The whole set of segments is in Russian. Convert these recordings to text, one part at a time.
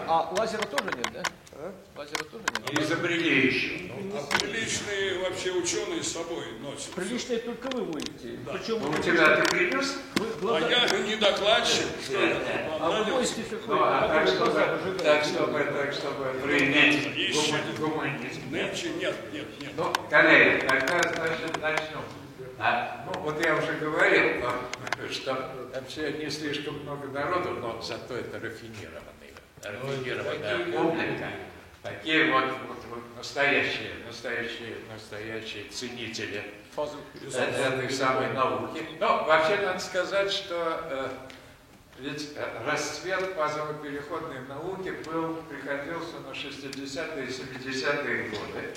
А лазера тоже нет, да? Лазера тоже нет. Не изобрели еще. А приличные вообще ученые с собой носят. Приличные только вы будете. Да. Причем Ну, у тебя ты принес? глаза... А я же не докладчик. Что это? А вы носите какой? Ну, так, чтобы проявить Еще гуманизм. нынче нет. Ну, коллеги, тогда, значит, начнем. Ну, вот я уже говорил, что вообще не слишком много народу, но зато это рафинированная публика. Такие вот настоящие ценители этой самой науки. Но вообще надо сказать, что ведь расцвет фазово-переходной науки приходился на 60-е и 70-е годы.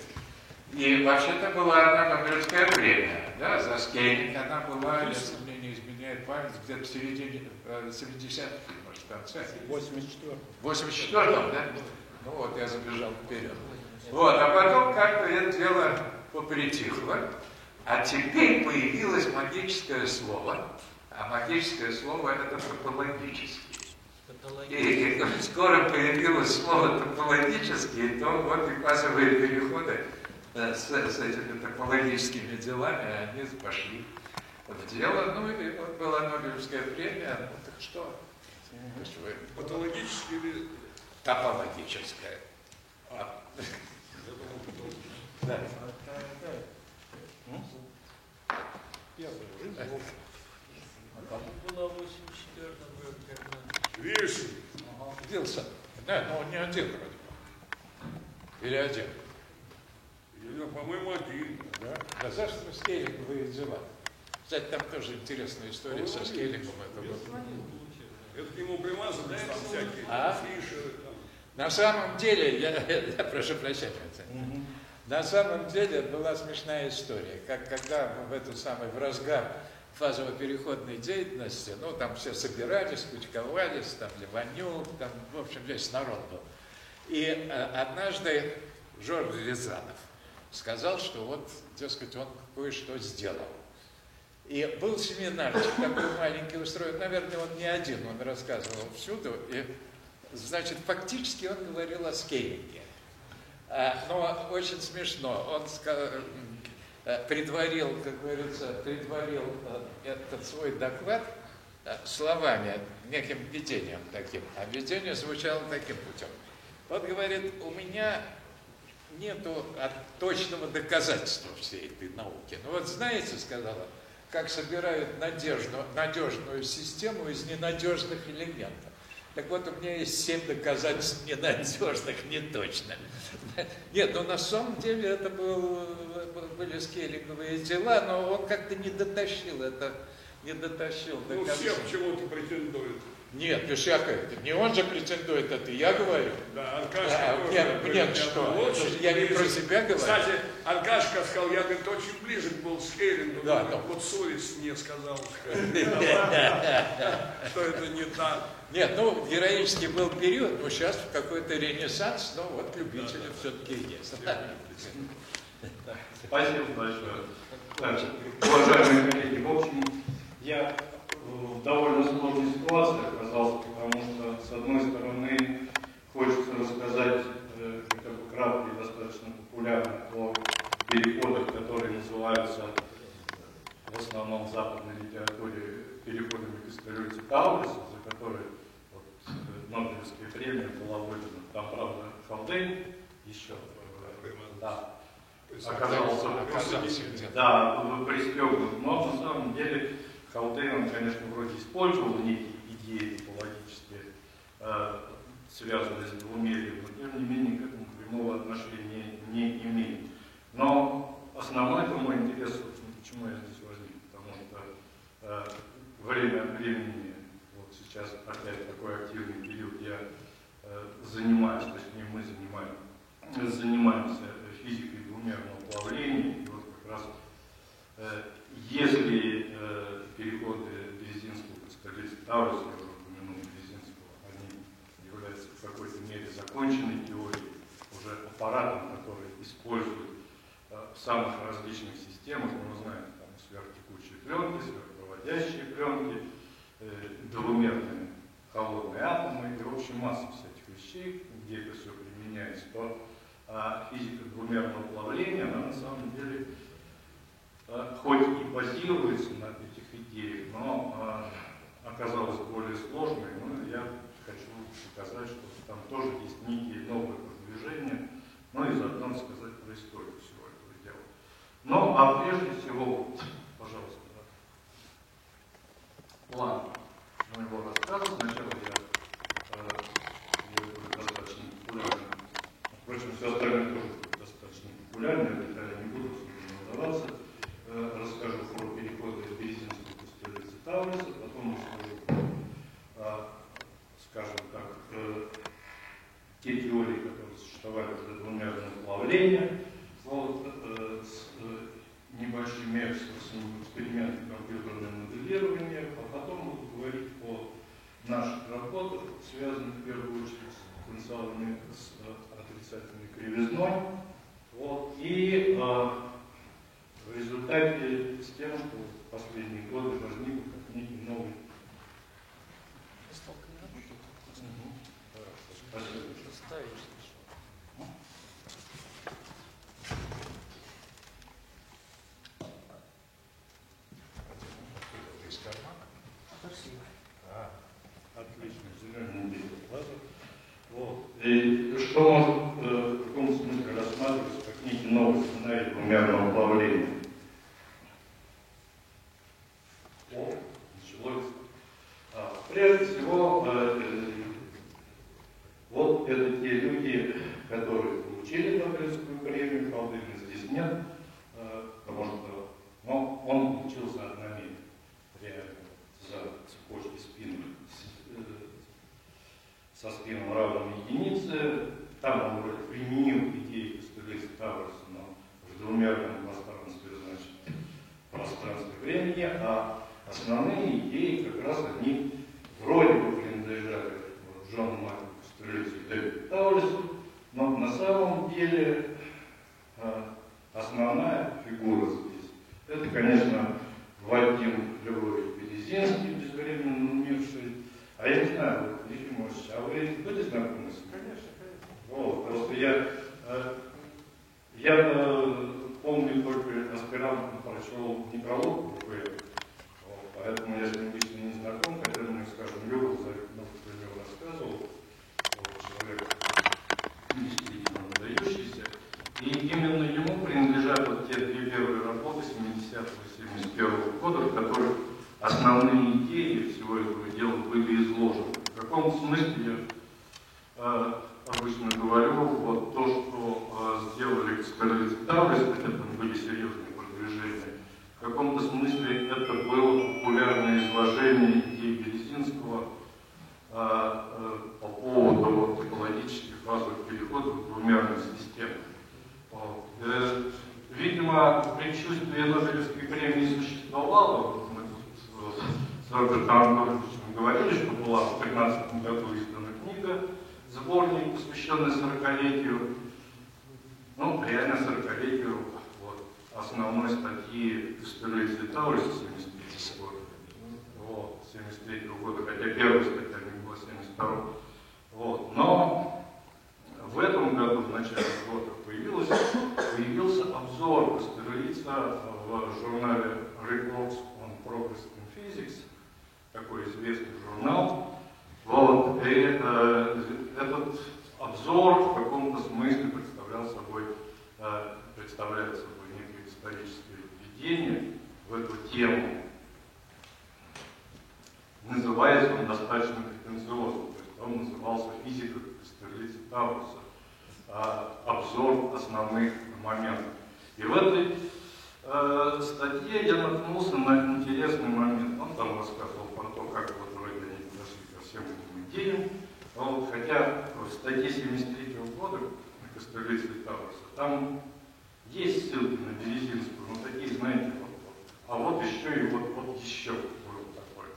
И вообще-то была одна Нобелевская премия, да, за Скейлинг. Она была, если мне не изменяет память, где-то в середине 70-х, может, в конце. В 84-м. В 84-м, да? Ну вот, я забежал вперед. Вот, а потом как-то это дело попритихло. А теперь появилось магическое слово. А магическое слово это топологический. И скоро появилось слово топологический, то вот и фазовые переходы с этими топологическими делами, они пошли в дело. Ну и вот была Нобелевская премия. Ну так что? Патологический или... Топологическая. Да. Была в 84-м, когда... Видишь? Вилсон. Да, но он не один вроде бы. Или один. По-моему, один. Да? Да, за что скейлинговые дела? Кстати, там тоже интересная история со скейлингом. Это к нему примазаны там всякие фишеры. На самом деле, я прошу прощения, на самом деле была смешная история, когда в разгар фазово-переходной деятельности, ну, там все собирались, кучковались, там Ливанюк, там, в общем, весь народ был. И однажды Жорж Рязанов сказал, что вот, дескать, он кое-что сделал. И был семинарчик такой маленький устроен, наверное, он не один, он рассказывал всюду, и, значит, фактически он говорил о скейлинге. Но очень смешно, он предварил, как говорится, этот свой доклад словами, неким введением таким. А введение звучало таким путем. Вот говорит, у меня нету точного доказательства всей этой науки. Ну вот знаете, сказала, как собирают надежную систему из ненадежных элементов. Так вот, у меня есть 7 доказательств ненадежных, неточных. Нет, ну на самом деле это были скейлинговые дела, но он как-то не дотащил это, Ну, все почему-то претендуют. Нет, не он же претендует, это я говорю. Да, Аркашка тоже. Нет, что? Я не про себя говорю. Кстати, Аркашка сказал, я, говорит, очень близок был с Скейлингу. Да, вот совесть мне сказала, что это не так. Нет, ну, героический был период, но сейчас какой-то ренессанс, но вот любители все-таки есть. Спасибо большое. Уважаемые коллеги, в общем, я в довольно сложной ситуации оказался, потому что, с одной стороны, хочется рассказать хотя бы кратко и достаточно популярно о переходах, которые называются в основном в западной литературе переходами Кастеллиоти Тауруса, за которые Нобелевская премия была выдана. Там, правда, Халдейн еще оказался пристегнут, но на самом деле Халдейн, он, конечно, вроде использовал некие идеи топологические, связанные с двумерием, но тем не менее к этому прямого отношения не имеет. Но основной мой интерес, почему я здесь возник, потому что время от времени, вот сейчас опять такой активный период, я занимаюсь, точнее мы занимаемся физикой двумерного плавления, и вот как раз если переходы Березинского к Кастеллиоти Тауруса, я уже упомянул Березинского, они являются в какой-то мере законченной теорией, уже аппаратом, который используют в самых различных системах, мы знаем, там сверхтекучие пленки, сверхпроводящие пленки, двумерные холодные атомы и, в общем, масса всяких вещей, где это все применяется, то физика двумерного плавления, она на самом деле хоть и базируется на этих идеях, но оказалась более сложной. Но я хочу показать, что там тоже есть некие новые продвижения, ну и заодно сказать про историю всего этого дела. Ну, а прежде всего, пожалуйста, план моего рассказа. Сначала я буду достаточно популярным. Впрочем, все остальное тоже будет достаточно популярно, я детали не буду вдаваться. Расскажу про переходы из Березинского к Австралийца Тауриса, потом расскажу про, скажем так, те теории, которые существовали для двумерного плавления, вот, с небольшими экспериментами компьютерного моделирования, а потом буду говорить о наших работах, связанных в первую очередь с потенциалами, с отрицательной кривизной. Вот, и в результате с тем, что в последние годы возник как некий новый. Отлично, зеленый лазер. Вот. И что может в каком смысле рассматриваться как некий новый сценарий двумерного плавления? Началось. Прежде всего, вот это те люди, которые получили Нобелевскую премию, Халдейна здесь нет, потому что он учился одномерно, реально, за цепочки спин со спином равным единице. Там он вроде применил идеи Австралийца Тауриса, но в двумерном пространстве, значит, пространстве времени, а основные идеи как раз они вроде бы принадлежали Джону Майклу Австралийцу и Дэвиду Таурису, но на самом деле основная фигура здесь — это, конечно, Вадим Львович Березинский, безвременно умерший. А я не знаю, Ефимович, а вы были знакомы с ним? Конечно, конечно. Вот, просто я помню только аспирантом прочел некролог ВП, поэтому я с ним лично не знаком, хотя мне, скажем, Лёва много про него рассказывал, человек действительно выдающийся. И именно ему принадлежат вот те две первые работы 70-го и 71-го года, в которых основные идеи всего этого дела были изложены. В каком смысле я обычно говорю, вот то, что сделали Австралийца Таурис, это были серьезные продвижения. В каком-то смысле это было популярное изложение идей Березинского по поводу топологических фазовых переходов в двумерных системах. Видимо, предчувствие Нобелевской премии существовало. Мы с Робертом Анатольевичем говорили, что была в 2013 году издана книга, сборник, посвященный 40-летию, ну, реально 40-летию вот, основной статьи Австралийца Тауриса 73 года. Вот, 73 года, хотя первая статья не была 72. Вот. Но в этом году, в начале года, появился обзор Австралийца в журнале Reports on Progress in Physics, такой известный журнал. Вот. И этот обзор в каком-то смысле представляет собой некое историческое введение в эту тему. Называется он достаточно претенциозно, то есть он назывался «Физика Австралийца Тауриса», обзор основных моментов. И в этой статье я наткнулся на интересный момент. Он там рассказывал про то, как вот вроде они подошли ко всем этим идеям. Вот, хотя в статье 73-го года к Австралийцу Тауриса там есть ссылки на Березинскую, но такие, знаете, а вот еще и вот еще было такое.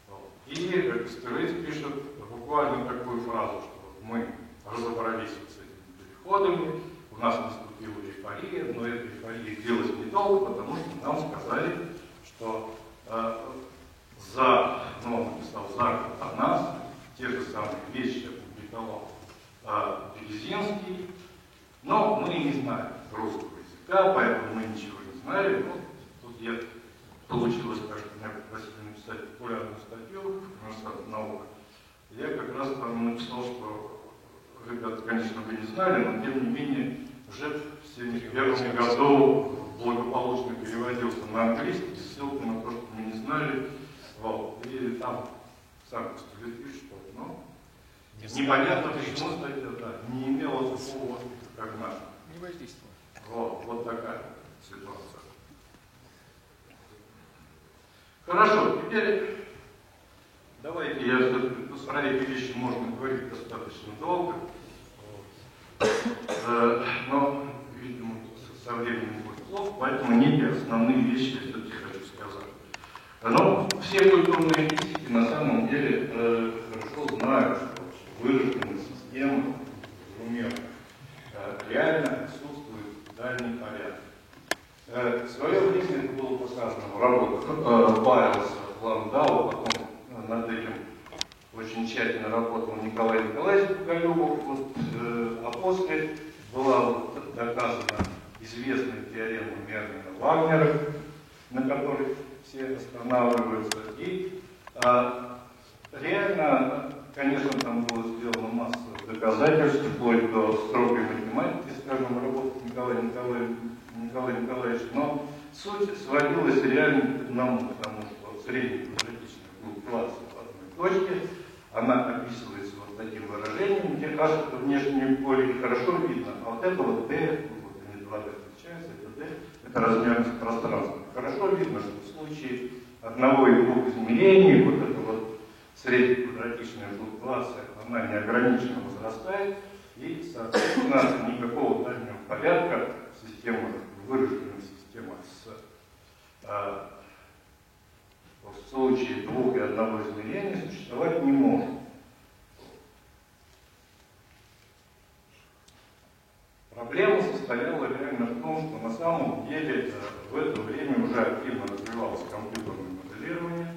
Вот. И Австралийц пишет буквально такую фразу, что вот мы разобрались вот с этими переходами, у нас наступила эйфория, но эта эйфория длилась недолго, потому что нам сказали, что он написал за год до нас те же самые вещи опубликовал Березинский, но мы не знаем русского языка, поэтому мы ничего не знали. Ну, тут я получилось, так что меня попросили написать популярную статью в «Наука». Я как раз там написал, что ребята, конечно, вы не знали, но тем не менее уже в 1971 году благополучно переводился на английский, ссылка на то, что мы не знали. Вот. И там сам пишет, что непонятно, почему статья не имела такого успеха, как наша. Не воздействовало. Вот такая ситуация. Хорошо, теперь давайте я про эти вещи можно говорить достаточно долго. Но, видимо, со временем будет плохо, поэтому некие основные вещи я все-таки хочу сказать. Но все культурные критики на самом деле хорошо знают, что выраженная система, например, реально отсутствует дальний порядок. В свое время это было показано в работах Байлса, Ландау, потом над этим очень тщательно работал Николай Николаевич Боголюбов, а после была доказана известная теорема Мернина-Вагнера, на которой все останавливаются. И реально, конечно, там было сделано масса доказательств, вплоть до строгой математики, скажем, работы Николая Николаевича, но суть сводилась реально к одному, потому что средний квадратичный класс в одной точке, она описывается вот таким выражением, где кажется, что внешнее поле хорошо видно, а вот это вот D, вот они два D встречаются, это D, это размерность пространства. Хорошо видно, что в случае одного и двух измерений вот эта вот среднеквадратичная флуктуация, она неограниченно возрастает, и, соответственно, никакого дальнего порядка система, выраженная система в случае двух и одного измерения существовать не может. Проблема состояла реально в том, что на самом деле в это время уже активно развивалось компьютерное моделирование,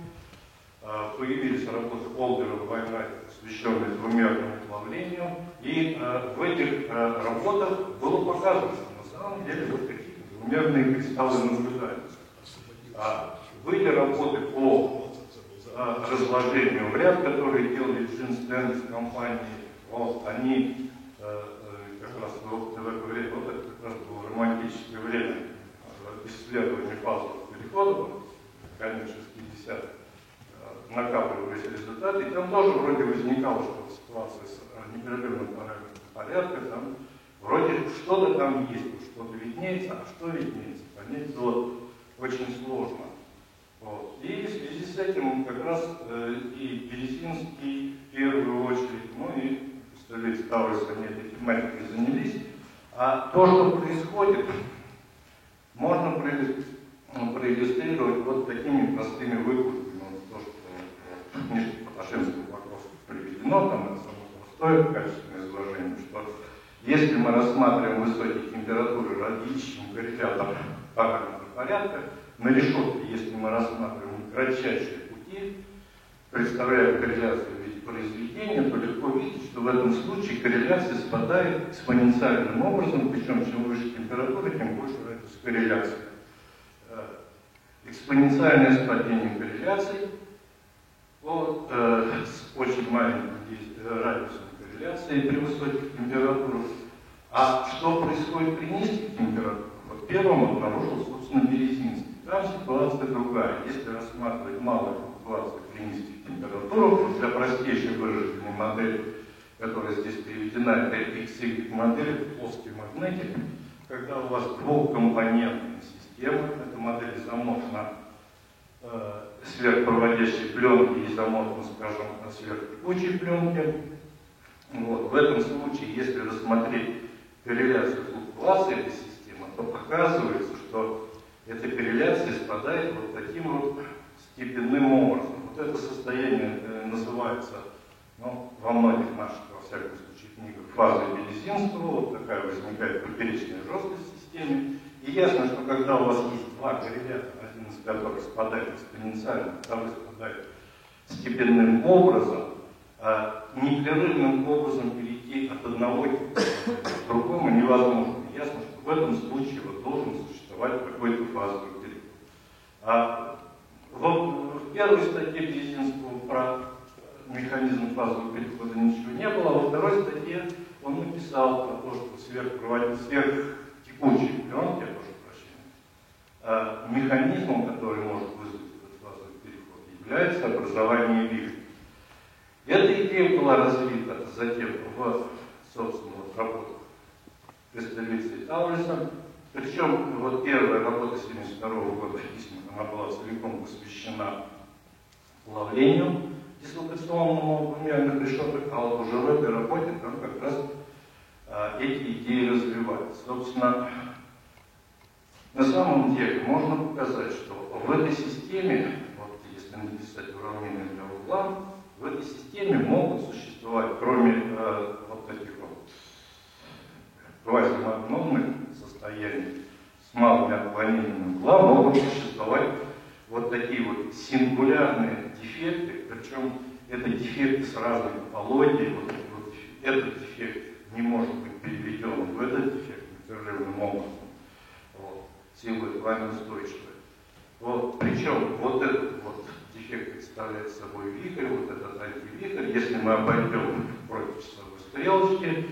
появились работы Олдера и Вайнрайта, посвященные двумерному плавлению, и в этих работах было показано, что на самом деле вот какие-то двумерные кристаллы наблюдаются. Были работы по разложению в ряд, которые делали Джин Стэн из компании. Вот, они как раз в это время, вот это как раз было романтическое время исследования фазовых переходов, конец 60-х, накапливались результаты, и там тоже вроде возникало, что ситуация с непрерывным порядком, там вроде что-то там есть, что-то виднеется, а что виднеется, понять было очень сложно. Вот. И в связи с этим как раз и Березинский в первую очередь, ну и представители Тавриса этой тематикой занялись. А то, что происходит, можно проиллюстрировать вот такими простыми выкладками. Вот то, что в книжке Поташевского вопроса приведено, там это само простое качественное изложение, что если мы рассматриваем высокие температуры, ищем корреляторы параметров порядка, на решетке, если мы рассматриваем кратчайшие пути, представляя корреляцию в виде произведения, то легко видеть, что в этом случае корреляция спадает экспоненциальным образом, причем чем выше температура, тем больше радиус корреляции. Экспоненциальное спадение корреляции вот, с очень маленьким радиусом корреляции при высоких температурах. А что происходит при низких температурах? Вот первым обнаружил, собственно, Березинский. Там ситуация другая. Если рассматривать малую флуктуацию при низких температурах, для простейшей выраженной модели, которая здесь приведена, это XY модель, плоский магнитик, когда у вас двухкомпонентная система, эта модель замотана сверхпроводящей пленки и замотана, скажем, сверхтекучей пленки. Вот. В этом случае, если рассмотреть корреляцию флуктуации этой системы, то оказывается, что эта корреляция спадает вот таким вот степенным образом. Вот это состояние называется, ну, во многих наших, во всяком случае, книгах, фазой Березинского. Вот такая возникает поперечная жесткость в системе. И ясно, что когда у вас есть два коррелятора, один из которых спадает экспоненциально, второй спадает степенным образом, непрерывным образом перейти от одного типа к другому невозможно. Ясно, что в этом случае вот должен существовать какой-то фазовый переход. В первой статье Бзезинского про механизм фазового перехода ничего не было, а во второй статье он написал про то, что сверхтекучий пленки, я прошу прощения, механизмом, который может вызвать этот фазовый переход, является образование вихря. Эта идея была развита затем в, собственно, работах Кристаллица и Таулиса. Причем вот первая работа 1972 года, она была целиком посвящена плавлению дислокационному двумерных решеток, а вот уже в этой работе там как раз эти идеи развиваются. Собственно, на самом деле можно показать, что в этой системе, вот если написать уравнение для угла, в этой системе могут существовать, кроме вот таких вот квазимагнитных состояний с малыми отклонениями угла, могут существовать вот такие вот сингулярные дефекты, причем это дефекты с разной топологией. Вот этот дефект не может быть переведен в этот дефект непрерывным образом. Вот. Сила этого неустойчивая. Вот. Причем вот этот вот дефект представляет собой вихрь, вот этот антивихрь. Если мы обойдем против часовой стрелочки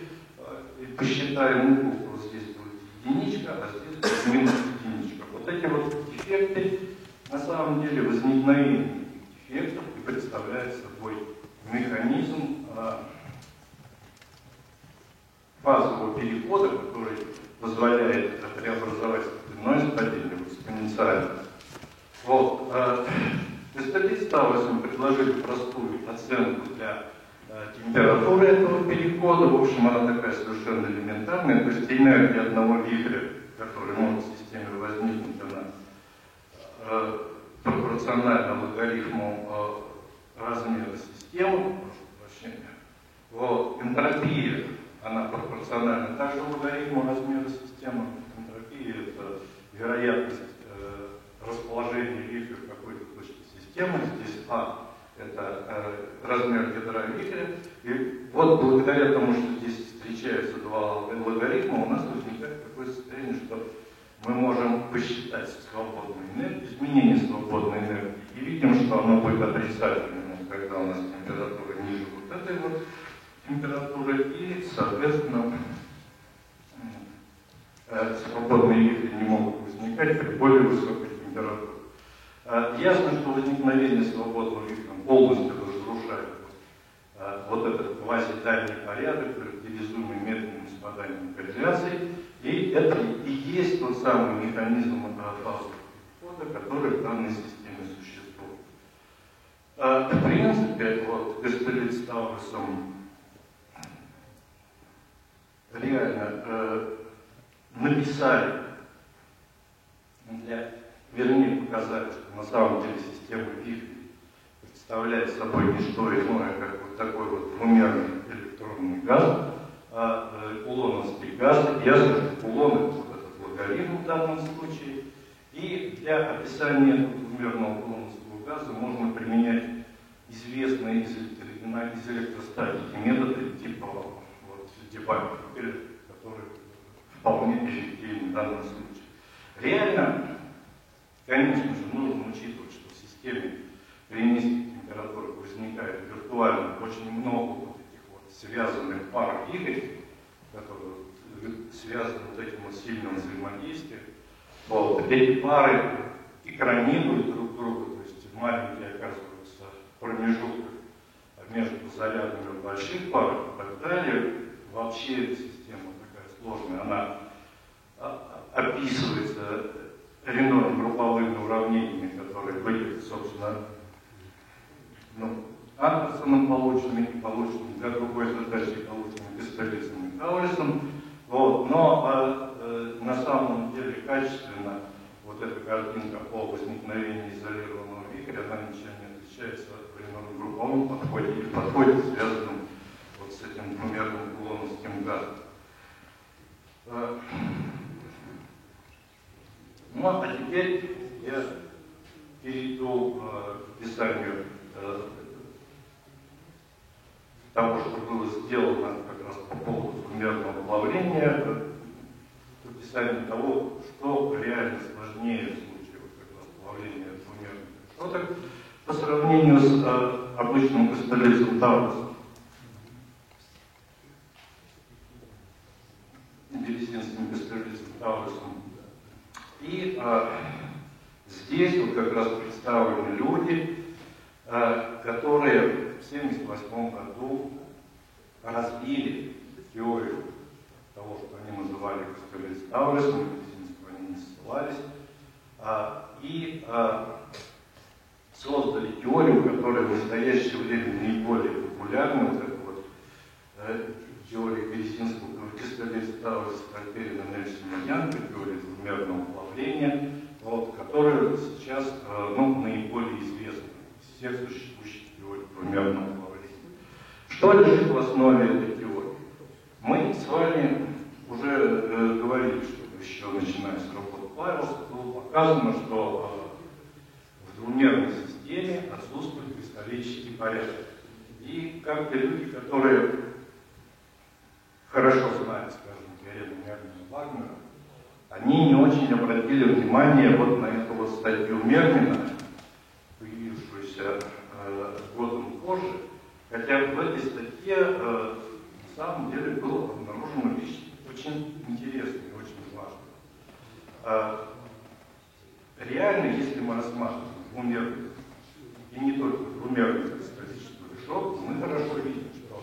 и посчитаем угол, то здесь будет единичка, а здесь будет минус единичка. Вот эти вот дефекты на самом деле возникновение дефектов и представляет собой механизм фазового перехода, который позволяет преобразовать иное падение в экспоненциальное. Вот. Кристаллица и Таулис предложили простую оценку для температуры этого перехода. В общем, она такая совершенно элементарная. То есть энергия одного вихря, который может в системе возникнуть, она пропорциональна логарифму размера системы. Прошу прощения. Вот. Энтропия, она пропорциональна также логарифму размера системы. Энтропия — это вероятность расположения вихря в какой-то точке системы. Здесь А — это размер ядра вихря. И вот благодаря тому, что здесь встречаются два логарифма, у нас возникает такое состояние, что мы можем посчитать свободную энергию, изменение свободной энергии, и видим, что оно будет отрицательным, когда у нас температура ниже вот этой вот температуры, и, соответственно, свободные вихри не могут возникать при более высокой температуре. Ясно, что возникновение свободного вихря полностью разрушает вот этот квазидальний порядок, характеризуемый медленным спаданием радиации, и это и есть тот самый механизм фазового перехода, который в данной системе существует. В принципе, вот Кристаллица с Таулисом реально написали, вернее показали, что на самом деле система вихрей представляет собой не что иное, как вот такой вот двумерный электронный газ, кулоновский газ. Ясно, что кулон — это вот этот логарифм в данном случае. И для описания этого двумерного кулоновского газа можно применять известные из электростатики методы типа вот, дебаггера, который вполне эффективен в данном случае. Реально, конечно же, нужно учитывать, что в системе при низких температурах возникает виртуально очень много вот этих вот связанных пар вихрей, которые связаны вот этим вот сильным взаимодействием. Вот. Эти пары экранируют друг друга, то есть маленькие оказываются в промежутках между зарядами больших пар и так далее. Вообще эта система такая сложная, она описывается Ренойевым групповыми уравнениями, которые были, собственно, Андерсоном полученными и полученными для другой задачи, полученными Кристаллицем и Таулисом. Вот. Но на самом деле качественно вот эта картинка по возникновению изолированного вихря, она ничем не отличается от Ренойевым групповом подходе или подходе, связанном вот с этим двумерным кулоновским газом. Ну а теперь я перейду к описанию того, что было сделано как раз по поводу двумерного плавления, описание того, что реально сложнее в случае вот как раз плавления двумерных решеток по сравнению с обычным костылицем Таурусом. Березинским костылицем Таурусом. И здесь вот как раз представлены люди, которые в 1978 году разбили теорию того, что они называли костылиц Таурусом, Березинского они не ссылались, и создали теорию, которая в настоящее время наиболее популярна, вот эта вот теория Березинского костылица Тауруса Протерина Нельсона Янга, теория двумерного плавления, вот, которая сейчас наиболее известна из всех существующих теорий двумерного плавления. Что лежит в основе этой теории? Мы с вами уже говорили, что еще начиная с работы Павелса, было показано, что в двумерной системе отсутствует кристаллический порядок. И как-то люди, которые хорошо знают, скажем, теорему Мермина-Вагнера, они не очень обратили внимание вот на эту вот статью Мермина, появившуюся годом позже, хотя в этой статье на самом деле было обнаружено вещь очень интересная и очень важная. Реально, если мы рассматриваем двумерную, и не только двумерную кристаллическую решетку, мы хорошо видим, что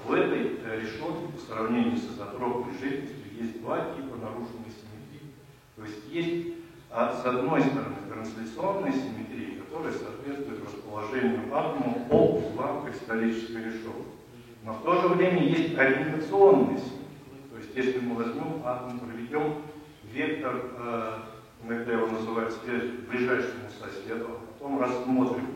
в этой решетке по сравнению с изотропной жидкостью есть два типа нарушенной симметрии. То есть есть, с одной стороны, трансляционная симметрия, которая соответствует расположению атомов по узлам кристаллической решетки. Но в то же время есть ориентационная симметрия. То есть если мы возьмем атом, проведем вектор, иногда его называют связь к ближайшему соседу, а потом рассмотрим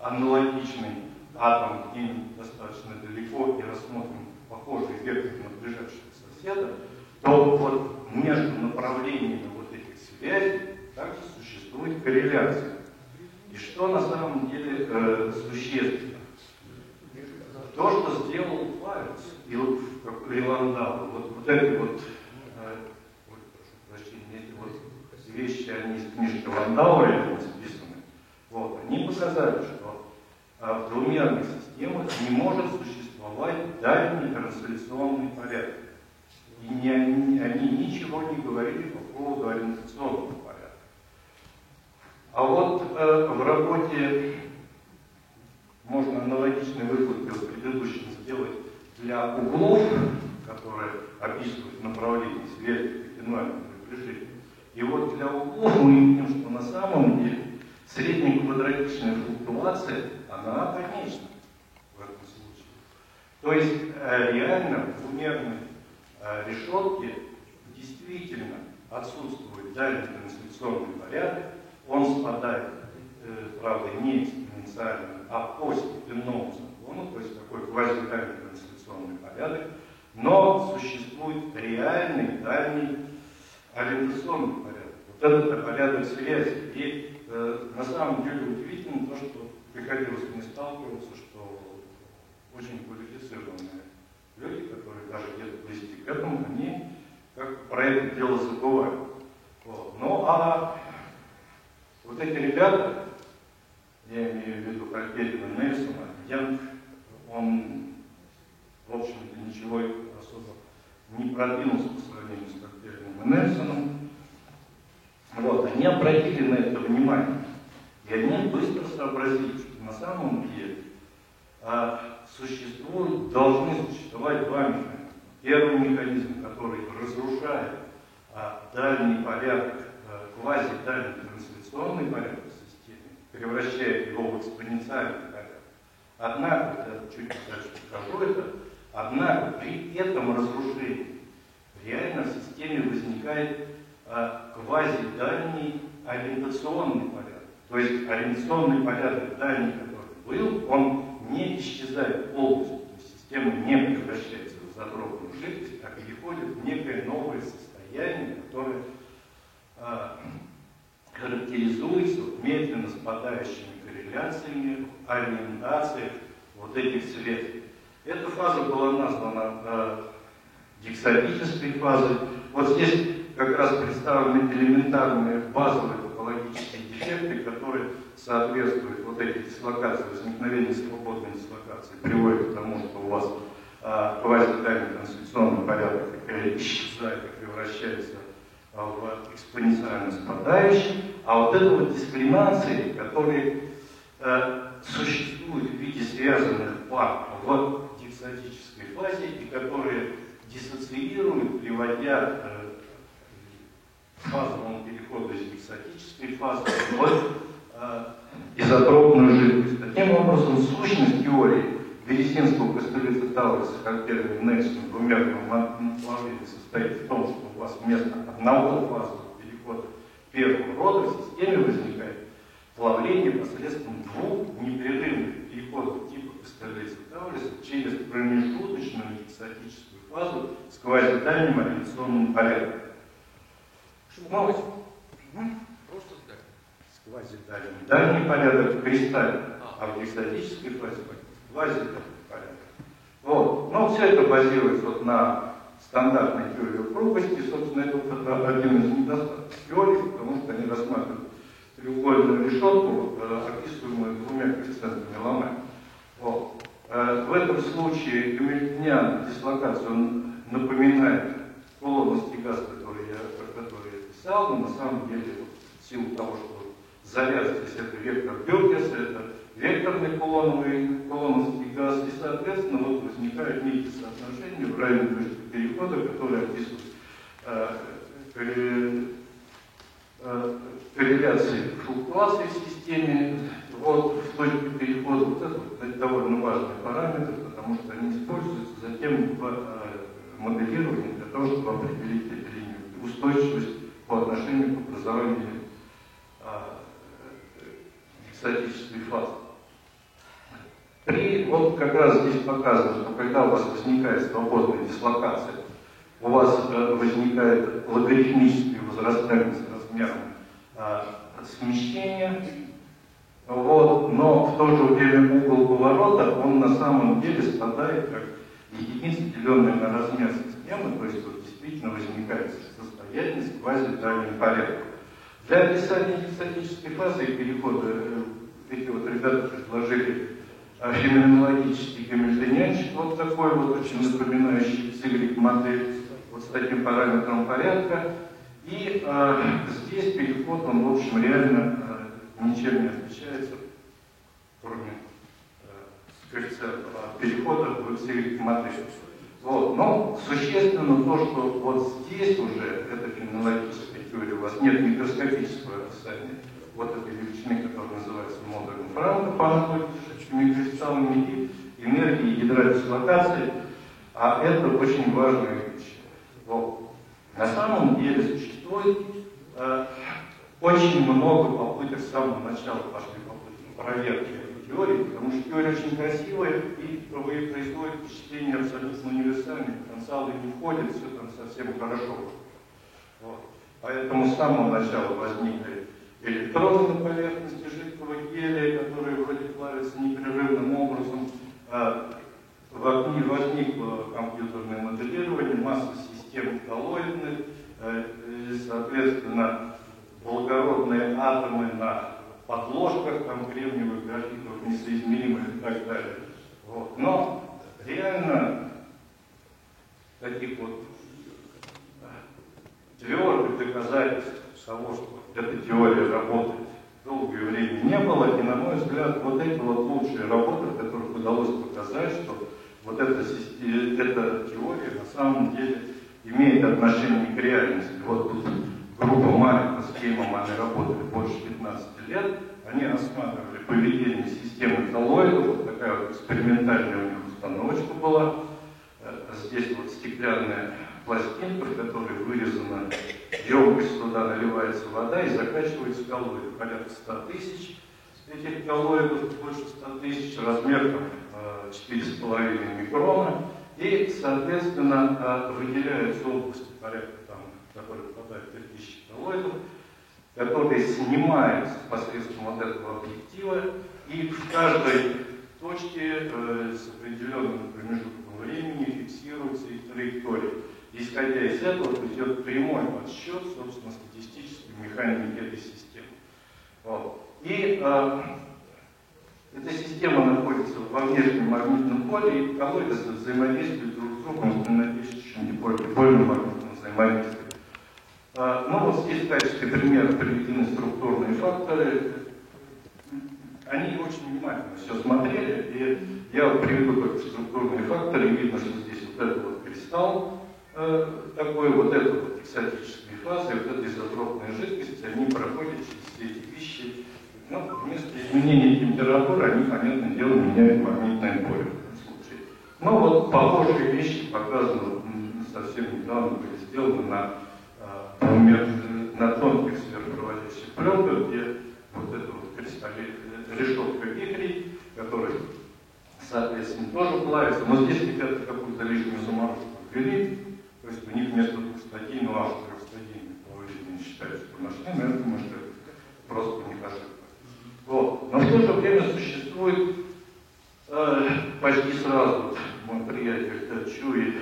аналогичный атом где-нибудь достаточно далеко и рассмотрим похожий вектор на ближайшего соседа, то вот между направлениями вот этих связей также существует корреляция. И что на самом деле существенно? То, что сделал Павелс и Ландау, вот эти вот, прошу прощения, эти вот вещи, они из книжки Ландау реально записаны, вот, они показали, что в двумерных системах не может существовать дальний трансляционный порядок. И они ничего не говорили по поводу ориентационного порядка. А вот в работе можно аналогичный вывод к предыдущему сделать для углов, которые описывают направление связи к феномену приближения. И вот для углов мы видим, что на самом деле среднеквадратичная флуктуация, она конечна в этом случае. То есть реально в двумерной решетке действительно отсутствует дальний трансляционный порядок, он спадает, правда, не экспоненциально, а по степенному закону, то есть такой квазидальный трансляционный порядок, но существует реальный дальний ориентационный порядок. Вот этот порядок связи. И на самом деле удивительно то, что приходилось мне сталкиваться, что очень квалифицированные люди, которые даже где-то близки к этому, они как про это дело забывают. Вот. Ну а вот эти ребята, я имею в виду Протерина Нельсона, Янг, он, в общем-то, ничего особо не продвинулся по сравнению с Протериным и Нельсоном. Вот, они обратили на это внимание. И они быстро сообразили, что на самом деле должны существовать два механизма. Первый механизм, который разрушает дальний порядок, квазидальный трансляционный порядок в системе, превращает его в экспоненциальный порядок. Однако, я чуть дальше покажу это, однако при этом разрушении реально в системе возникает квазидальний ориентационный порядок. То есть ориентационный порядок дальний, который был, он не исчезает полностью. Система не превращается в изотропную жидкость, а переходит в некое новое состояние, которое характеризуется медленно спадающими корреляциями, ориентацией вот этих связей. Эта фаза была названа гексадической фазой. Вот здесь как раз представлены элементарные базовые топологические дефекты, которые соответствуют вот этой дислокации, возникновению свободной дислокации, приводит к тому, что у вас квазидальный конституционный порядок исчезает и превращается в экспоненциально спадающий, а вот это вот дисклинации, которые существуют в виде связанных пар в гексадической фазе и которые диссоциируют, приводя к фазовому переходу из гексадической фазы в изотропную жидкость. Таким образом, сущность теории березинского костылица Тауриса с характерными Нексом двумерным плавлением состоит в том, что у вас вместо одного фазового перехода первого рода в системе возникает плавление посредством двух непрерывных переходов типа костылица Тауриса через промежуточную гексадическую фазу с квазидальным ординационным порядком. Просто так. С квазидальным. Дальний порядок кристаллин, а в гексадической фазе квазидальный порядок. Вот. Но все это базируется вот на стандартной теории упругости. Собственно, это один из недостатков теории, потому что они рассматривают треугольную решетку, описываемую двумя коэффициентами Ламэ. Вот. В этом случае гамильтониан дислокацию напоминает кулоновский газ, который я писал, но на самом деле в силу того, что заряд здесь это вектор Бергеса, это векторный кулоновский газ, и соответственно вот возникают некие соотношения в районе точки перехода, которые описывают корреляции флуктуаций в системе вот, в точке перехода. Вот это довольно важный параметр, потому что они используются затем в моделировании для того, чтобы определить эту линию устойчивость по отношению к образованию гексадической фазы. Вот как раз здесь показано, что когда у вас возникает свободная дислокация, у вас возникает логарифмическое возрастание с размером смещения, вот, но в то же время угол поворота, он на самом деле спадает как единица, деленная на размер системы, то есть вот действительно возникает состояние с квазидальным порядком. Для описания гексадической фазы и перехода эти вот ребята предложили феноменологический гамильтонианчик, вот такой вот, очень напоминающий Y-модель, вот с таким параметром порядка. И здесь переход, он, в общем, реально ничем не отличается, кроме коэффициента перехода в Y-модель. Вот. Но существенно то, что вот здесь уже эта феноменологическая теория, у вас нет микроскопического описания вот этой величины, которая называется модулем Франка, по аналогии с жидкими кристаллами и энергии гидродислокации, а это очень важная вещь. Вот. На самом деле существует очень много попыток с самого начала, пошли попытки проверки этой теории, потому что теория очень красивая и производит впечатление абсолютно универсальное, потенциалы не входит, все там совсем хорошо. Вот. Поэтому с самого начала возникли электроны на поверхности жидкого гелия, которые вроде плавятся непрерывным образом. Возникло компьютерное моделирование, масса систем коллоидных, соответственно, благородные атомы на подложках, там, кремниевых, графитовых, несоизмеримых и так далее. Вот. Но реально таких вот твердых доказательств того, что эта теория работает, долгое время не было, и, на мой взгляд, вот эти вот лучшие работы, в которых удалось показать, что вот эта теория на самом деле имеет отношение к реальности. Вот тут группа Марика с Кеймом, они работали больше 15 лет, они рассматривали поведение системы коллоидов, вот такая вот экспериментальная у них установочка была. Здесь вот стеклянная пластинка, в которой вырезана емкость, туда наливается вода и закачивается коллоиды. Порядка 100 тысяч этих коллоидов, больше 100 тысяч, размер там 4,5 микрона. И, соответственно, выделяются области порядка, там, в которые попадают 3000 коллоидов, которые снимаются посредством вот этого объектива. И в каждой точке с определенным промежутком времени фиксируется их траектория. Исходя из этого идет прямой подсчет, собственно, статистической механики этой системы. Вот. И эта система находится во внешнем магнитном поле, и коллоиды взаимодействуют друг с другом в взаимодействующем дипольном магнитном взаимодействии. Ну вот здесь в качестве примера приведены структурные факторы. Они очень внимательно все смотрели, и я вот приведу только структурные факторы. Видно, что здесь вот этот вот кристалл такой, вот это вот экзотические фазы, вот эта изотропная жидкость, они проходят через все эти вещи. Ну, вместо изменения температуры они, понятное дело, меняют магнитное поле в этом случае. Но вот похожие вещи показаны совсем недавно, были сделаны на тонких сверхпроводящих пленках, где вот эта вот решетка вихрей, которая, соответственно, тоже плавится. Но здесь ребята какую-то лишнюю заморозку ввели, то есть у них вместо двухстадийного аж трехстадийных плавления считают, что нашли, но я думаю, что это просто у них ошибка. Вот. Но в то же время существует почти сразу мой приятель Чуи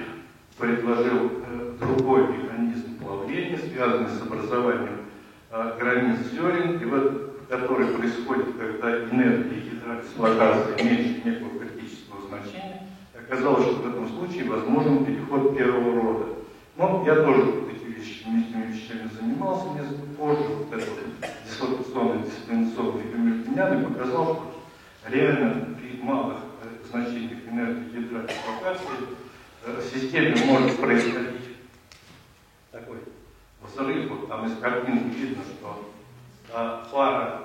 предложил другой механизм плавления, связанный с образованием границ зерен, который происходит, когда энергия гидродислокации меньше некого критического значения. Оказалось, что в этом случае возможен переход первого рода. Но я тоже этими вещами занимался несколько позже. Вот этот дислокационный дисциплинационный Гамильтониан показал, что реально при малых значениях энергии гидродислокации в системе может происходить такой взрыв. Вот там из картинки видно, что пара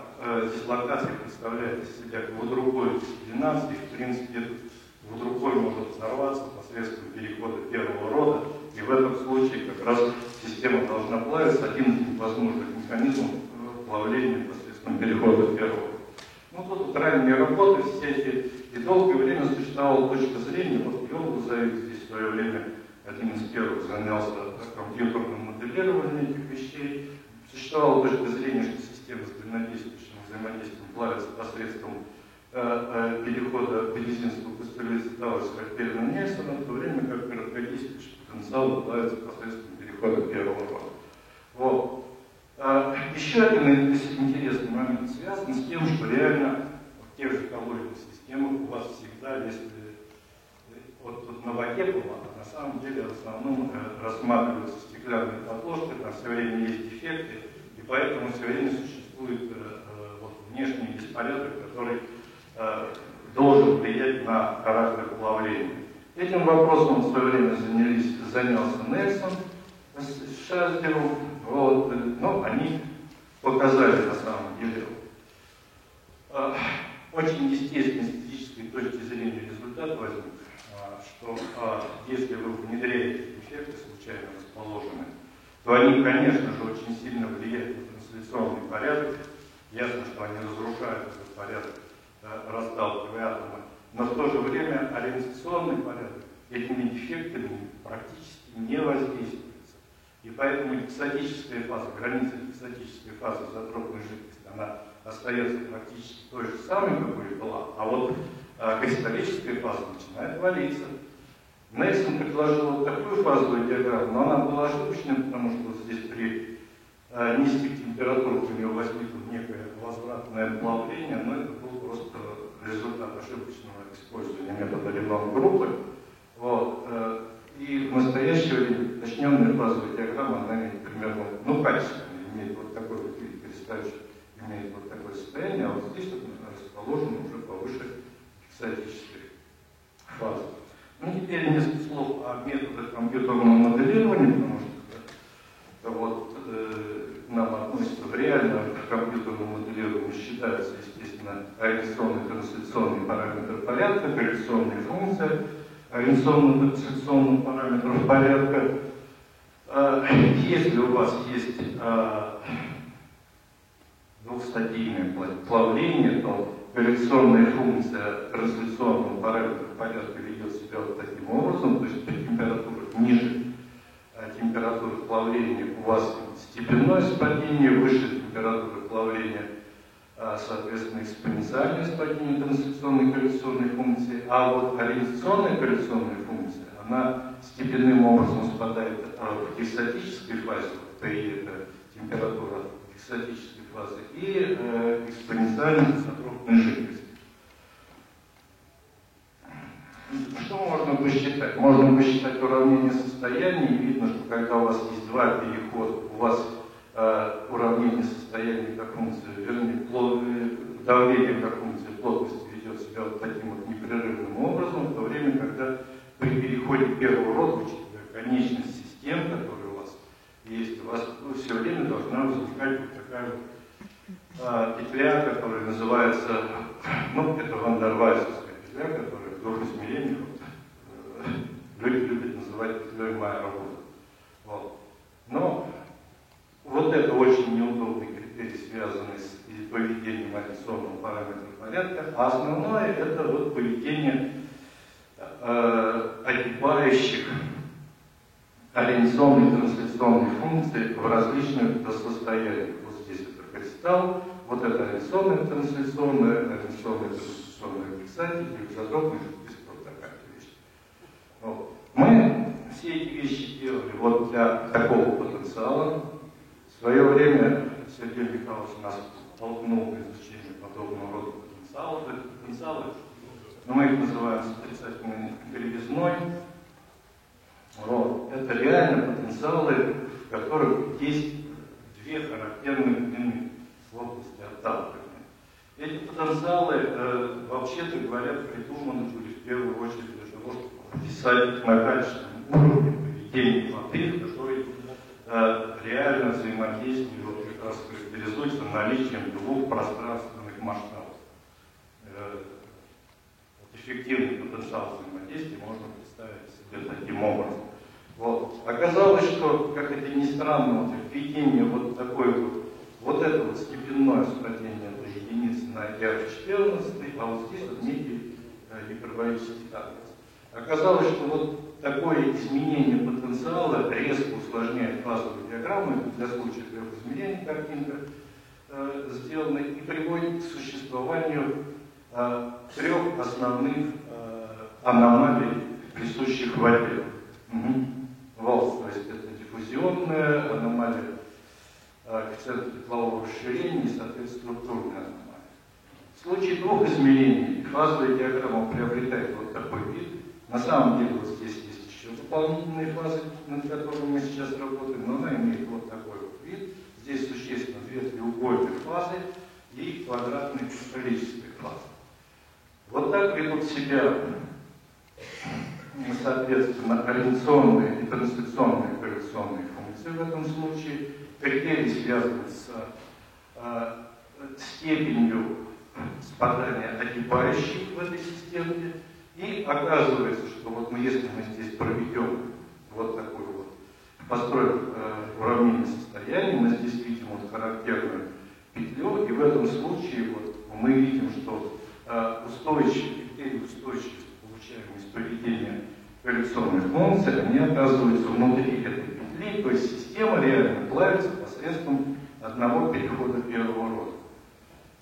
дислокации представляет из себя квадрупоид дисциплинации. В принципе, этот квадрупоид может взорваться посредством перехода первого рода. И в этом случае как раз система должна плавиться. Один из возможных механизмов плавления посредством перехода первого. Ну, тут вот ранние работы все эти, и долгое время существовала точка зрения, вот Йон Лузовик здесь в свое время один из первых занялся компьютерным моделированием этих вещей. Существовала точка зрения, что система с дальнодействующим взаимодействием плавится посредством перехода Березинского пастюризатора с Харперина Нельсона, в то время как короткодействующий потенциал плавится посредством перехода первого рода. Вот. Еще один интересный момент связан с тем, что реально в тех же коллоидных системах у вас всегда, если вот на воде была, на самом деле в основном рассматриваются стеклянные подложки, там все время есть дефекты, и поэтому все время существует вот, внешний беспорядок, который должен влиять на характер плавления. Этим вопросом в свое время занялся Нельсон с Шазером. Вот, но они показали на самом деле очень естественной с физической точки зрения результат возник, что если вы внедряете эффекты случайно расположенные, то они, конечно же, очень сильно влияют на трансляционный порядок. Ясно, что они разрушают этот порядок, расталкивая атомы, но в то же время ориентационный порядок этими дефектами практически не воздействует. И поэтому экзотическая фаза, граница экзотической фазы изотропной жидкости, она остается практически той же самой, какой и была, а вот кристаллическая фаза начинает валиться. Нельсон предложил вот такую фазовую диаграмму, но она была ошибочной, потому что вот здесь при низких температурах у него возникло некое возвратное плавление, но это был просто результат ошибочного использования метода Ленон-группы. Вот. И в настоящее время уточненная фазовая диаграмма, она имеет примерно, ну, качественно, имеет вот такой вот вид кристаллический, имеет вот такое состояние, а вот здесь вот расположено уже повыше экзотических фаз. Ну, теперь несколько слов о методах компьютерного моделирования, потому что вот, нам относится в реальном компьютерном моделировании считается, естественно, ориентационный трансляционный параметр порядка, корреляционная функция ориентационно-трансляционных параметров порядка. Если у вас есть двухстадийное плавление, то корреляционная функция трансляционного параметра порядка ведет себя вот таким образом, то есть при температурах ниже температуры плавления у вас степенное спадение, выше температуры плавления соответственно, экспоненциальное падение трансляционной корреляционной функции, а вот ориентационная корреляционная функция, она степенным образом спадает в гексатической фазе, при температура гексатической фазы, и экспоненциально в изотропной жидкости. Что можно посчитать? Можно посчитать уравнение состояний, и видно, что когда у вас есть два перехода, у вас уравнение состояния как функции, вернее, давление как функция плотности ведет себя вот таким вот непрерывным образом, в то время, когда при переходе первого рода, учитывая конечность систем, которые у вас есть, у вас все время должна возникать вот такая вот петля, которая называется, ну, это вандервальсовская петля, которая в двух измерениях люди любят называть петлей Майера-Вуда. Вот. Но вот это очень неудобный критерий, связанный с поведением ориентационного параметра порядка, а основное это вот поведение огибающих ориентационные трансляционные функции в различных состояниях. Вот здесь это кристалл, вот это ориентационная трансляционная фиксатель, и изотропная жидкость, вот такая вещь. Вот. Мы все эти вещи делали вот для такого потенциала. В свое время Сергей Михайлович нас толкнул на изучение подобного рода потенциалов. Это потенциалы, но мы их называем с отрицательной кривизной. Вот. Это реально потенциалы, в которых есть две характерные длины в области отталкивания. Эти потенциалы, вообще-то говоря, придуманы были в первую очередь для того, чтобы описать на качественном уровне поведение воды, которые реально взаимодействуют, вот как раз характеризуется наличием двух пространственных масштабов. Эффективный потенциал взаимодействия можно представить себе таким образом. Вот. Оказалось, что, как это ни странно, вот введение вот такой вот это вот степенное спадение до единицы на R14, а вот здесь вот некий гиперболический тангенс. Оказалось, что вот такое изменение потенциала резко усложняет фазовую диаграмму, для случая трех измерений картинка сделана, и приводит к существованию трех основных аномалий, присущих воде. Волс, то есть это диффузионная аномалия коэффициента теплового расширения и, соответственно, структурная аномалия. В случае двух измерений фазовая диаграмма приобретает вот такой вид. На самом деле вот здесь есть еще дополнительные фазы, над которыми мы сейчас работаем, но она имеет вот такой вот вид. Здесь существенно две треугольные фазы и квадратные кристаллические фазы. Вот так ведут себя, соответственно, ориентационные и трансляционные корреляционные функции в этом случае. Критерии связаны с степенью спадания огибающих в этой системе. И оказывается, что вот если мы здесь проведем вот такую вот, построим уравнение состояния, мы здесь видим вот характерную петлю, и в этом случае вот мы видим, что критерии устойчивости, получаемые из поведения корреляционных функций, они оказываются внутри этой петли, то есть система реально плавится посредством одного перехода первого рода.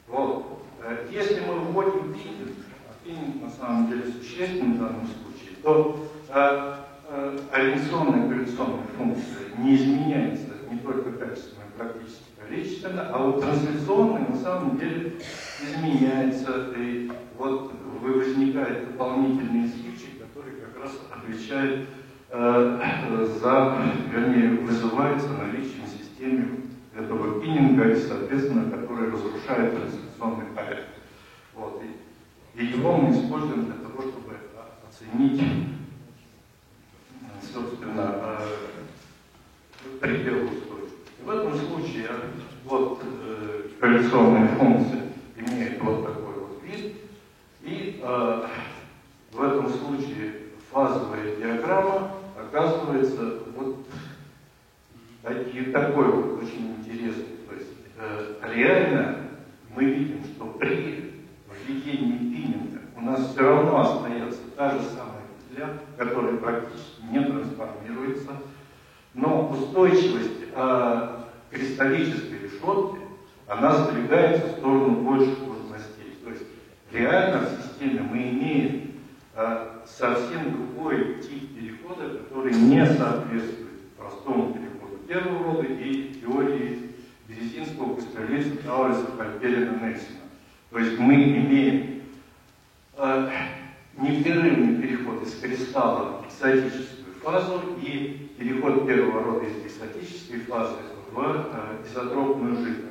Вот. Если мы вводим пининг, а пининг на самом деле существенен в данном случае, то ориентационная корреляционная функция не изменяется не только качественно, но и практически количественно, а вот трансляционная на самом деле изменяется, и вот возникает дополнительный изгибчик, который как раз отвечает вызывается наличием в системе этого пининга, и, соответственно, который разрушает трансляционный порядок. Вот. И его мы используем для того, чтобы оценить, собственно, предел устойчивости. В этом случае вот корреляционная функция имеет вот такой вот вид, и в этом случае фазовая диаграмма оказывается вот такой вот очень интересный. То есть реально мы видим, что при введении пининга у нас все равно остается та же самая петля, которая практически не трансформируется, но устойчивость кристаллической решетки, она сдвигается в сторону больших плотностей. То есть реально в системе мы имеем совсем другой тип перехода, который не соответствует простому переходу первого рода и теории Березинского, Кустерлица, Тауриса, Фальпелина, Нельсона. То есть мы имеем непрерывный переход из кристалла в экзотическую фазу и переход первого рода из экзотической фазы в изотропную жидкость.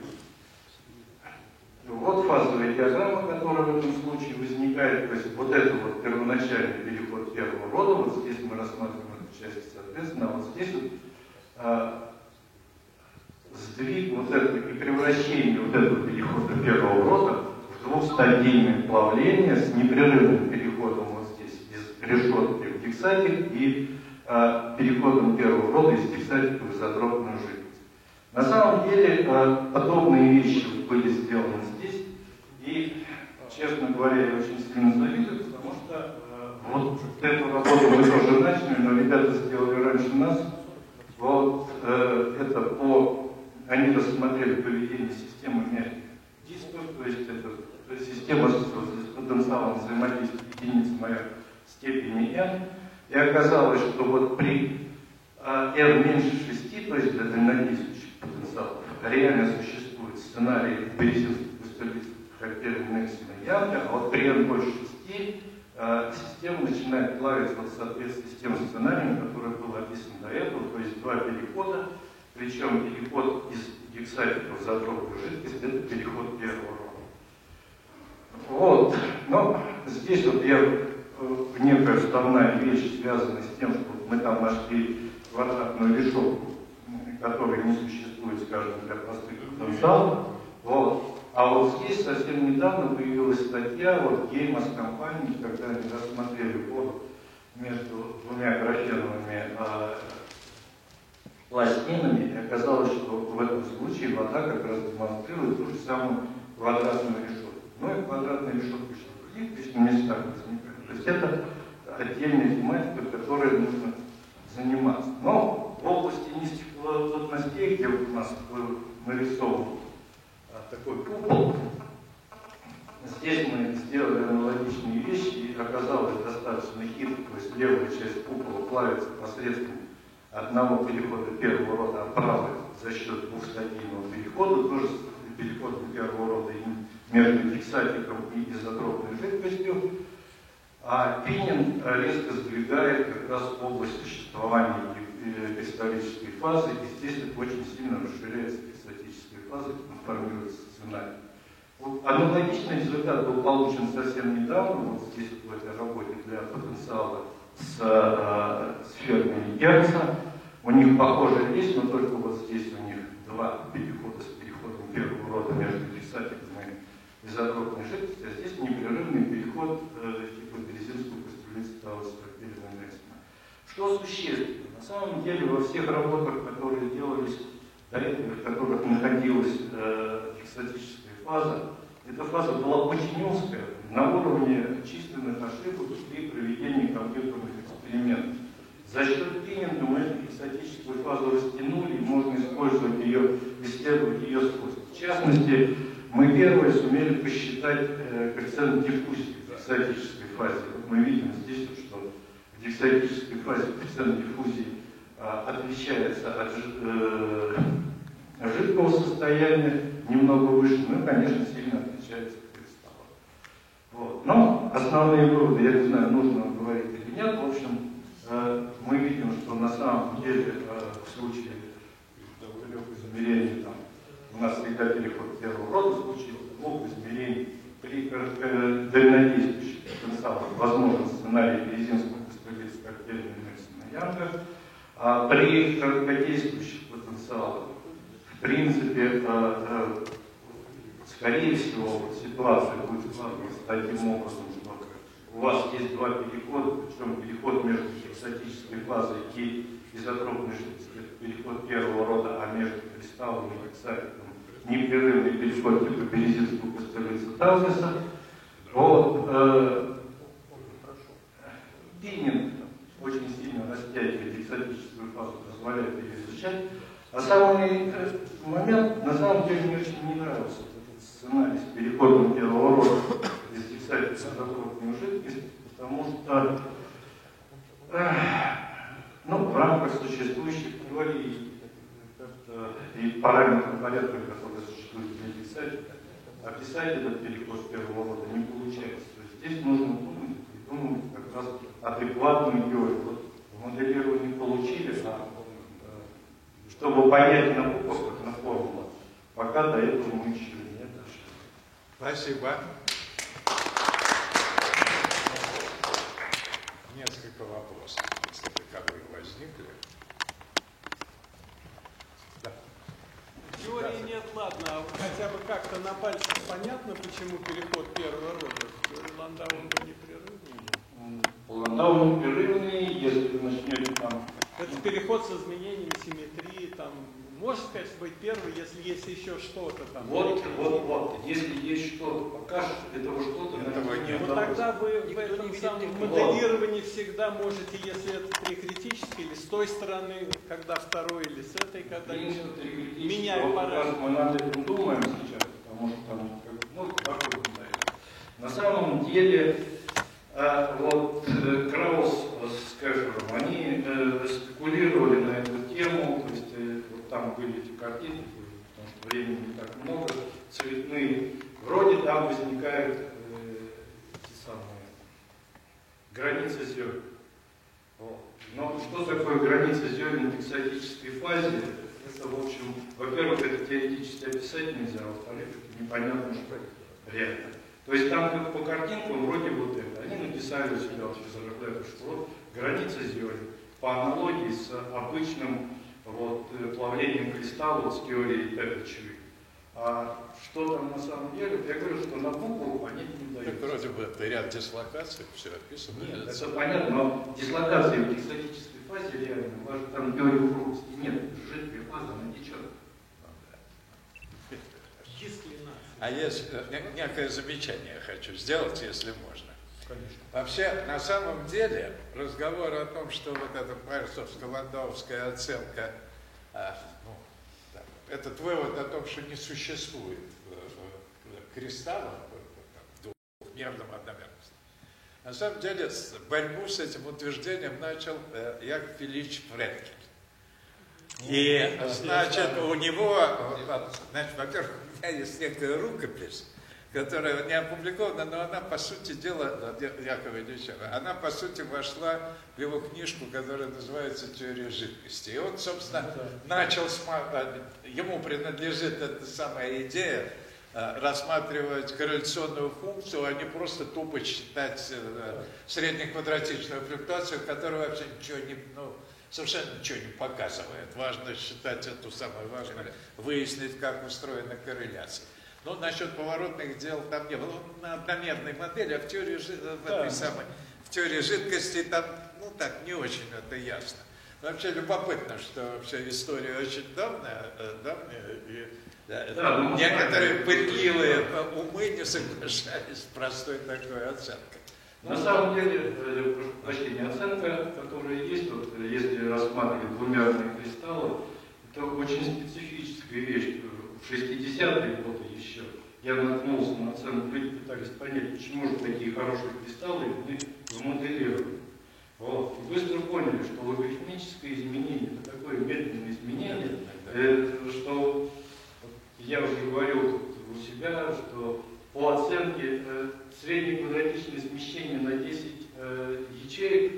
Вот фазовая диаграмма, которая в этом случае возникает. То есть вот это вот первоначальный переход первого рода, вот здесь мы рассматриваем эту часть, соответственно, а вот здесь вот сдвиг вот это и превращение вот этого перехода первого рода в двухстадийное плавление с непрерывным переходом вот здесь из решетки в гексатик и переходом первого рода из гексатика в изотропную жидкость. На самом деле подобные вещи были сделаны здесь, и, честно говоря, я очень сильно завидую, потому что вот эту работу мы тоже начали, но ребята сделали раньше нас. Вот это они рассмотрели поведение системы мягких дисков, то есть это система с потенциалом взаимодействия единиц моей степени n, и оказалось, что вот при n меньше 6, то есть для дальнодействующих потенциалов, реально существует сценарий Березинского, Кустерлица, Фальпелина, Нельсона, Янга, а вот при n больше 6 система начинает плавиться в соответствии с тем сценарием, который был описан до этого, то есть два перехода, причем переход из гексатика в изотропную жидкость — это переход первого рода. Вот, но здесь вот некая основная вещь связана с тем, что мы там нашли квадратную решетку, которая не существует, скажем, для простых потенциалов. Вот. А вот здесь совсем недавно появилась статья вот Гейма с компанией, когда они рассмотрели воду между двумя графеновыми пластинами, и оказалось, что в этом случае вода как раз демонстрирует ту же самую квадратную решетку. Ну и квадратная решетка еще в других местах возникает. То есть это отдельная тематика, которой нужно заниматься. Но в области низких плотностей, где у нас нарисован такой купол, здесь мы сделали аналогичные вещи, и оказалось достаточно хитро, то есть левая часть купола плавится посредством одного перехода первого рода, а правая за счет двухстадийного перехода, тоже перехода первого рода между гексатиком и изотропной жидкостью, а Пинин резко сдвигает как раз область существования кристаллической фазы, и здесь это очень сильно расширяется кристаллическая фаза, формируется сценарий. Вот аналогичный результат был получен совсем недавно, вот здесь в этой работе для потенциала с сферами Герца. У них похожая вещь, но только вот здесь у них два перехода с переходом первого рода между гексатиком и изотропной жидкостью, а здесь непрерывный переход типа Березинского, Кустерлица, Тауриса, Фальпелина, Нельсона. Что существенно? На самом деле во всех работах, которые делались до этого, в которых находилась гексатическая фаза, эта фаза была очень узкая, на уровне численных ошибок при проведении компьютерных экспериментов. За счет Пининга мы эту гексатическую фазу растянули, и можно использовать ее, исследовать ее свойства. В частности, мы первые сумели посчитать коэффициент диффузии в гексатической фазе. Вот мы видим здесь, что в гексатической фазе коэффициент диффузии отличается от жидкого состояния немного выше, ну и, конечно, сильно отличается от кристалла. Вот. Но основные выводы, я не знаю, нужно говорить или нет, в общем, мы видим, что на самом деле в случае трех измерений у нас всегда переход первого рода, в случае двух измерений при дальнодействующих потенциалах возможен сценарий Березинского, Кустерлица, Фальпелина, Нельсона, Янга, а при короткодействующих потенциалах в принципе, скорее всего, ситуация будет складываться таким образом, что у вас есть два перехода, причем переход между гексатической фазой и изотропной жидкостью, это переход первого рода, а между кристаллом и гексатиком непрерывный переход типа Березинского, Кустерлица, Тауриса. Вот, Пининг очень сильно растягивает гексатическую фазу, позволяет ее изучать. А самый момент, на самом деле, мне очень не нравился этот сценарий с переходом первого рода из десятницы в добротную жидкость, потому что в рамках существующих теорий и параметров порядка, которые существуют в медицине, описать этот переход первого рода не получается. То есть здесь нужно думать, придумывать как раз адекватную теорию. Вот в моделировании получили, чтобы понять на буквах, на формулах, пока до этого мы еще не дошли. Спасибо. Несколько вопросов, если таковые возникли. Да. Теории нет, ладно, а хотя бы как-то на пальцах понятно, почему переход первого рода. Теория Ландау он бы непрерывный. Ландау непрерывный, если вы начнете там... Это переход с изменением симметрии, там, может, конечно, быть первый, если есть еще что-то там. Вот, если есть что-то, пока этого что-то... Этого нет. Ну тогда вы в этом самом моделировании всегда можете, если это трикритический, или с той стороны, когда второй, или с этой, когда меняем параметры. Мы над этим думаем сейчас, потому что там, на самом деле, Краус с Кэшером, они спекулировали на эту тему, то есть вот там были эти картинки, потому что времени не так много, цветные. Вроде там возникают эти самые границы зерен. Вот. Но что такое граница зерен в экзотической фазе? Это, в общем, во-первых, это теоретически описать нельзя, а во-вторых, это непонятно, что реально. То есть там как по картинкам вроде вот это. Они написали у себя через Рафлета, что вот граница зерен по аналогии с обычным плавлением кристалла с теорией Пеппичевой. А что там на самом деле? Я говорю, что на букву понять не дают. Так вроде бы это ряд дислокаций, все описано. Нет, это понятно, но дислокация в экзотической фазе реально. У вас же там теории упругости нет. Жидкая фаза, она течет. А есть некое замечание я хочу сделать, если можно. Конечно. Вообще, на самом деле, разговор о том, что вот эта парсовско-ландауская оценка, этот вывод о том, что не существует кристалла в двухмерном одномерности. На самом деле, борьбу с этим утверждением начал Яков Ильич Френкель. И, значит, у него, значит, во-первых, у меня есть некая рукопись, которая не опубликована, но она, по сути дела, Якова Ильича, она, по сути, вошла в его книжку, которая называется «Теория жидкости». И он, собственно, начал, ему принадлежит эта самая идея рассматривать корреляционную функцию, а не просто тупо считать среднеквадратичную флуктуацию, которая вообще ничего не... совершенно ничего не показывает. Важно считать эту самую, важно выяснить, как устроена корреляция. Но насчет поворотных дел там не было. На одномерной модели, а в теории, в теории жидкости там, так, не очень это ясно. Вообще любопытно, что вообще история очень давняя и некоторые пытливые умы не соглашались с простой такой оценкой. На самом деле, прошу прощения, оценка, которая есть, вот, если рассматривать двумерные кристаллы, это очень специфическая вещь. В 60-е годы еще я наткнулся на оценку, люди пытались понять, почему же такие хорошие кристаллы мы замоделировали. Вот. И быстро поняли, что логарифмическое изменение это такое медленное изменение, что я уже говорил у себя, что по оценке среднеквадратичное смещение на 10 ячеек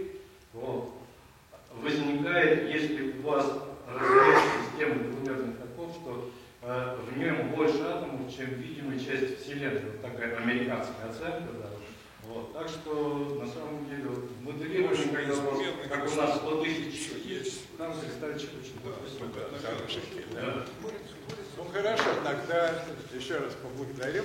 возникает, если у вас разрез системы двумерных оков, что в нем больше атомов, чем в видимой части Вселенной. Вот такая американская оценка. Да. Вот. Так что, на самом деле, моделирование, как у нас 100 тысяч есть, нам кристальчик очень хороший. Ну хорошо, тогда еще раз поблагодарим.